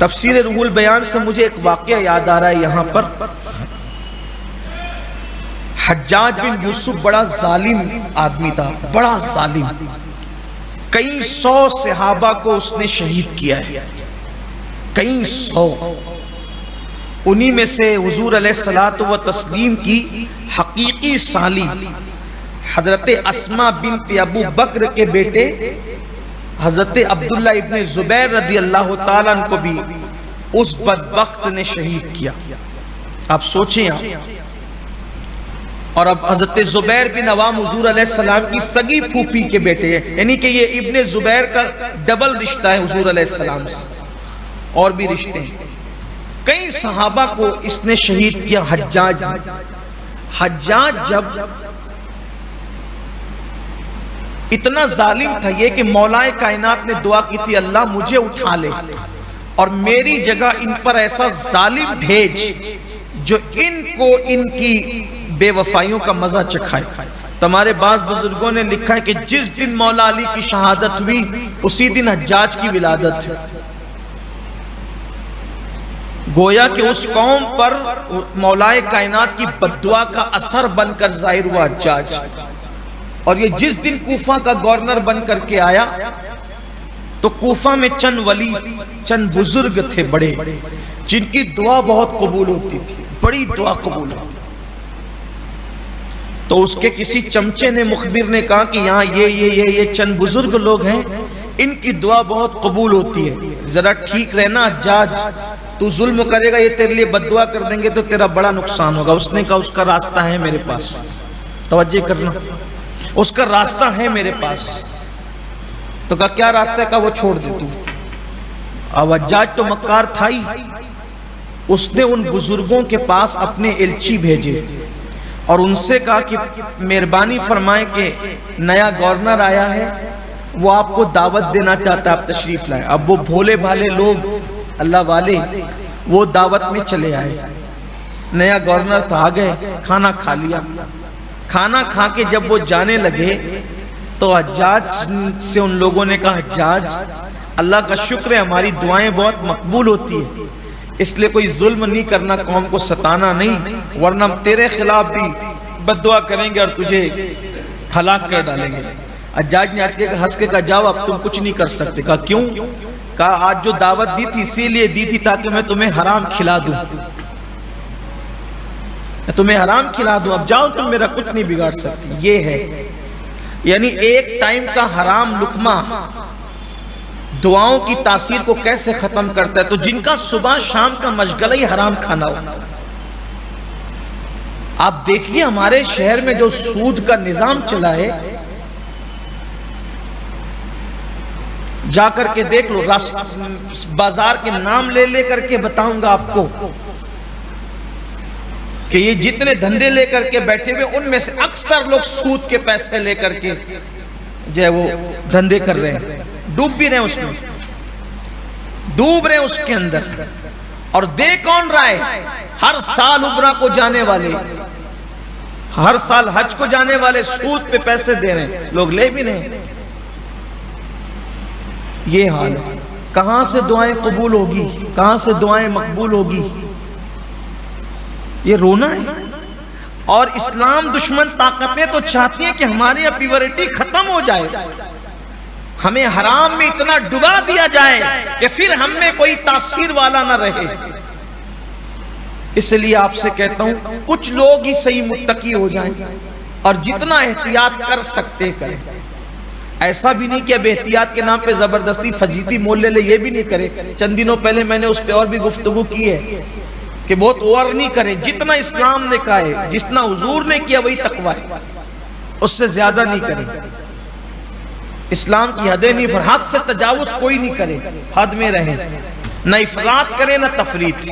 تفسیر روح البیان سے مجھے ایک واقعہ یاد آ رہا ہے یہاں پر. حجاج بن یوسف بڑا ظالم آدمی تھا، بڑا ظالم. کئی سو صحابہ کو اس نے شہید کیا ہے، کئی سو. انہی میں سے حضور علیہ الصلوۃ والتسلیم کی حقیقی سالی حضرت اسماء بنت ابو بکر کے بیٹے حضرت عبداللہ ابن زبیر رضی اللہ تعالیٰ عنہ کو بھی اس بدبخت نے شہید کیا. آپ سوچیں اور اب حضرت زبیر بن عوام حضور علیہ السلام کی سگی پھوپھی کے بیٹے ہیں، یعنی کہ یہ ابن زبیر کا ڈبل رشتہ ہے حضور علیہ السلام سے، اور بھی رشتے ہیں. کئی صحابہ کو اس نے شہید کیا. حجاج جب اتنا ظالم تھا یہ کہ مولا کائنات نے دعا کی تھی اللہ مجھے اٹھا لے اور میری جگہ ان پر ایسا ظالم بھیج جو ان کو ان کی بے وفائیوں کا مزہ چکھائے. تمہارے بعض بزرگوں نے لکھا ہے کہ جس دن مولا علی کی شہادت ہوئی اسی دن حجاج کی ولادت ہے. گویا کہ اس قوم پر مولا کائنات کی بددعا کا اثر بن کر ظاہر ہوا حجاج. اور یہ جس دن کوفہ کا گورنر بن کر کے آیا تو کوفہ میں چند ولی، چند بزرگ تھے بڑے، جن کی دعا بہت قبول ہوتی تھی، بڑی دعا قبول ہوتی. تو اس کے کسی چمچے نے مخبر نے کہا کہ یہاں یہ چند بزرگ لوگ ہیں، ان کی دعا بہت قبول ہوتی ہے، ذرا ٹھیک رہنا حجاج، تو ظلم کرے گا یہ تیرے لیے بد دعا کر دیں گے تو تیرا بڑا نقصان ہوگا. اس نے کہا اس کا راستہ ہے میرے پاس. توجہ کرنا، اس کا راستہ ہے میرے پاس. تو کہا کیا راستہ ہے؟ کہا وہ چھوڑ دے تو. اب حجاج تو مکار تھا ہی، اس نے ان بزرگوں کے پاس اپنے الچی بھیجے اور ان سے کہا کہ مہربانی فرمائیں کہ نیا گورنر آیا ہے، وہ آپ کو دعوت دینا چاہتا ہے، آپ تشریف لائیں. اب وہ بھولے بھالے لوگ اللہ والے وہ دعوت میں چلے آئے. نیا گورنر تھا، آ گئے، کھانا کھا لیا. کھانا کھا کے جب وہ جانے لگے تو حجاج سے ان لوگوں نے کہا حجاج اللہ کا شکر ہے ہماری دعائیں بہت مقبول ہوتی ہیں، اس لیے کوئی ظلم نہیں کرنا، قوم کو ستانا نہیں، ورنہ ہم تیرے خلاف بھی بد دعا کریں گے اور تجھے ہلاک کر ڈالیں گے. حجاج نے ہنس کے کہا جاؤ اب تم کچھ نہیں کر سکتے. کہا کیوں؟ کہا آج جو دعوت دی تھی اسی لیے دی تھی تاکہ میں تمہیں حرام کھلا دوں، تمہیں حرام کھلا دوں، اب جاؤ تم میرا کچھ نہیں بگاڑ سکتی. یہ ہے یعنی ایک ٹائم کا حرام لقمہ دعاؤں کی تاثیر کو کیسے ختم کرتا ہے. تو جن کا صبح شام کا مشغلہ ہی حرام کھانا ہو، آپ دیکھیے ہمارے شہر میں جو سود کا نظام چلا ہے، جا کر کے دیکھ لو، بازار کے نام لے لے کر کے بتاؤں گا آپ کو کہ یہ جتنے دھندے لے کر کے بیٹھے ہوئے ان میں سے اکثر لوگ سود کے پیسے لے کر کے جو ہے وہ دھندے کر رہے ہیں، ڈوب بھی رہے ہیں اس میں، ڈوب رہے ہیں اس کے اندر. اور دے کون رہا ہے؟ ہر سال عمرہ کو جانے والے، ہر سال حج کو جانے والے سود پہ پیسے دے رہے ہیں، لوگ لے بھی رہے ہیں. یہ حال ہے. کہاں سے دعائیں قبول ہوگی، کہاں سے دعائیں مقبول ہوگی؟ یہ رونا ہے. اور اسلام دشمن طاقتیں تو چاہتی ہیں کہ ہماری پیورٹی ختم ہو جائے، ہمیں حرام میں اتنا ڈبا دیا جائے کہ پھر ہم میں کوئی تاثیر والا نہ رہے. اس لیے آپ سے کہتا ہوں کچھ لوگ ہی صحیح متقی ہو جائیں اور جتنا احتیاط کر سکتے کریں. ایسا بھی نہیں کہ اب احتیاط کے نام پہ زبردستی فجیتی مول لے لے، یہ بھی نہیں کرے. چند دنوں پہلے میں نے اس پہ اور بھی گفتگو کی ہے کہ بہت اوور نہیں کریں، جتنا اسلام نے کہا ہے، جتنا حضور نے کیا وہی تقویٰ ہے، اس سے زیادہ نہیں کریں. اسلام کی حدیں نہیں، حد سے تجاوز کوئی نہیں کرے، حد میں رہیں، نہ افراط کرے نہ تفریط.